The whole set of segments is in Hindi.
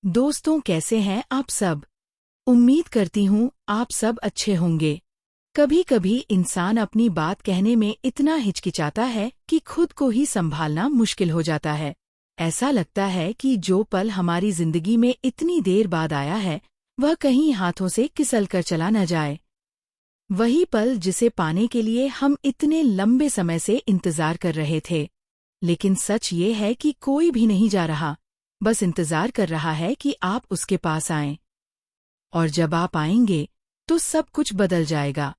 दोस्तों, कैसे हैं आप सब। उम्मीद करती हूँ आप सब अच्छे होंगे। कभी कभी इंसान अपनी बात कहने में इतना हिचकिचाता है कि खुद को ही संभालना मुश्किल हो जाता है। ऐसा लगता है कि जो पल हमारी जिंदगी में इतनी देर बाद आया है वह कहीं हाथों से फिसल कर चला न जाए। वही पल जिसे पाने के लिए हम इतने लंबे समय से इंतजार कर रहे थे। लेकिन सच ये है कि कोई भी नहीं जा रहा, बस इंतजार कर रहा है कि आप उसके पास आएं। और जब आप आएंगे तो सब कुछ बदल जाएगा।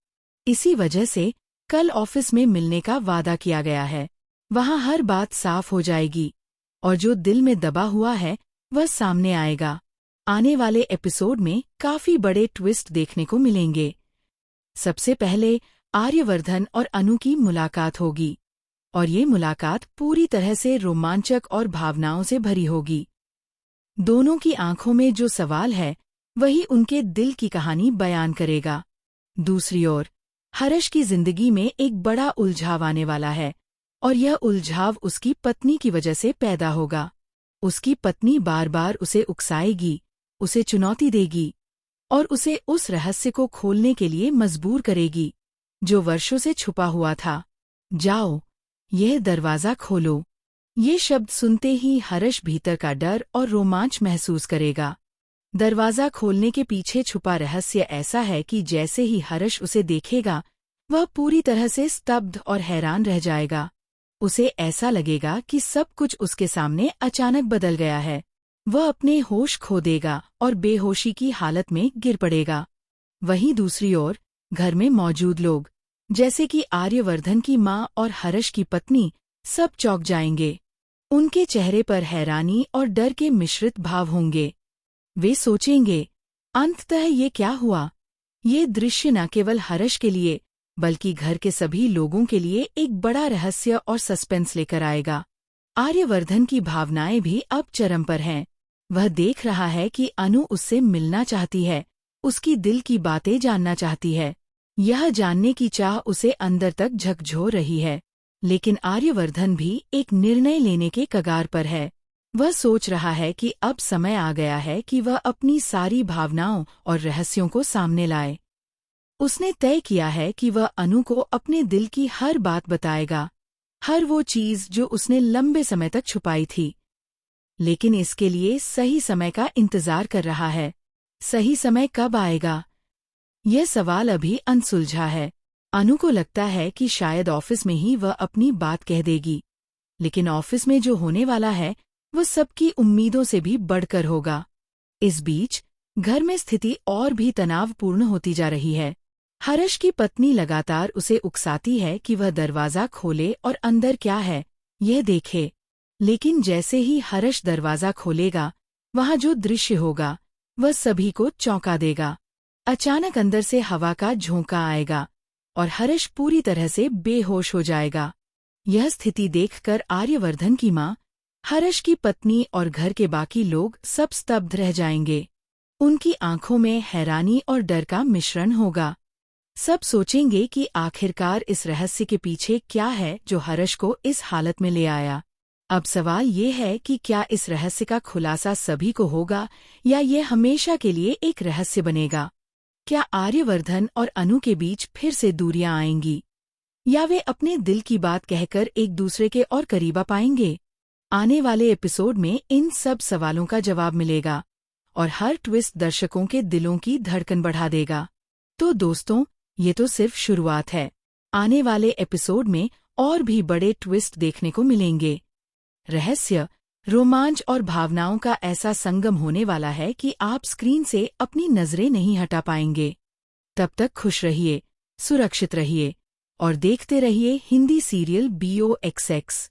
इसी वजह से कल ऑफिस में मिलने का वादा किया गया है। वहां हर बात साफ हो जाएगी और जो दिल में दबा हुआ है वह सामने आएगा। आने वाले एपिसोड में काफी बड़े ट्विस्ट देखने को मिलेंगे। सबसे पहले आर्यवर्धन और अनु की मुलाकात होगी और ये मुलाकात पूरी तरह से रोमांचक और भावनाओं से भरी होगी। दोनों की आंखों में जो सवाल है वही उनके दिल की कहानी बयान करेगा। दूसरी ओर हर्ष की जिंदगी में एक बड़ा उलझाव आने वाला है और यह उलझाव उसकी पत्नी की वजह से पैदा होगा। उसकी पत्नी बार बार उसे उकसाएगी, उसे चुनौती देगी और उसे उस रहस्य को खोलने के लिए मजबूर करेगी जो वर्षों से छुपा हुआ था। जाओ, यह दरवाजा खोलो। ये शब्द सुनते ही हर्ष भीतर का डर और रोमांच महसूस करेगा। दरवाजा खोलने के पीछे छुपा रहस्य ऐसा है कि जैसे ही हर्ष उसे देखेगा वह पूरी तरह से स्तब्ध और हैरान रह जाएगा। उसे ऐसा लगेगा कि सब कुछ उसके सामने अचानक बदल गया है। वह अपने होश खो देगा और बेहोशी की हालत में गिर पड़ेगा। वहीं दूसरी ओर घर में मौजूद लोग, जैसे कि आर्यवर्धन की माँ और हर्ष की पत्नी, सब चौंक जाएंगे। उनके चेहरे पर हैरानी और डर के मिश्रित भाव होंगे। वे सोचेंगे, अंततः ये क्या हुआ। ये दृश्य न केवल हर्ष के लिए बल्कि घर के सभी लोगों के लिए एक बड़ा रहस्य और सस्पेंस लेकर आएगा। आर्यवर्धन की भावनाएं भी अब चरम पर हैं। वह देख रहा है कि अनु उससे मिलना चाहती है, उसकी दिल की बातें जानना चाहती है। यह जानने की चाह उसे अंदर तक झकझोर रही है। लेकिन आर्यवर्धन भी एक निर्णय लेने के कगार पर है। वह सोच रहा है कि अब समय आ गया है कि वह अपनी सारी भावनाओं और रहस्यों को सामने लाए। उसने तय किया है कि वह अनु को अपने दिल की हर बात बताएगा, हर वो चीज जो उसने लंबे समय तक छुपाई थी। लेकिन इसके लिए सही समय का इंतजार कर रहा है। सही समय कब आएगा, यह सवाल अभी अनसुलझा है। अनु को लगता है कि शायद ऑफिस में ही वह अपनी बात कह देगी, लेकिन ऑफिस में जो होने वाला है वह सबकी उम्मीदों से भी बढ़कर होगा। इस बीच घर में स्थिति और भी तनावपूर्ण होती जा रही है। हर्ष की पत्नी लगातार उसे उकसाती है कि वह दरवाजा खोले और अंदर क्या है यह देखे। लेकिन जैसे ही हर्ष दरवाजा खोलेगा वहां जो दृश्य होगा वह सभी को चौंका देगा। अचानक अंदर से हवा का झोंका आएगा और हर्ष पूरी तरह से बेहोश हो जाएगा। यह स्थिति देखकर आर्यवर्धन की माँ, हर्ष की पत्नी और घर के बाकी लोग सब स्तब्ध रह जाएंगे। उनकी आंखों में हैरानी और डर का मिश्रण होगा। सब सोचेंगे कि आखिरकार इस रहस्य के पीछे क्या है जो हर्ष को इस हालत में ले आया। अब सवाल ये है कि क्या इस रहस्य का खुलासा सभी को होगा या ये हमेशा के लिए एक रहस्य बनेगा। क्या आर्यवर्धन और अनु के बीच फिर से दूरियां आएंगी या वे अपने दिल की बात कहकर एक दूसरे के और करीब आ पाएंगे। आने वाले एपिसोड में इन सब सवालों का जवाब मिलेगा और हर ट्विस्ट दर्शकों के दिलों की धड़कन बढ़ा देगा। तो दोस्तों, ये तो सिर्फ शुरुआत है। आने वाले एपिसोड में और भी बड़े ट्विस्ट देखने को मिलेंगे। रहस्य, रोमांच और भावनाओं का ऐसा संगम होने वाला है कि आप स्क्रीन से अपनी नजरें नहीं हटा पाएंगे। तब तक खुश रहिए, सुरक्षित रहिए और देखते रहिए हिंदी सीरियल BOXX।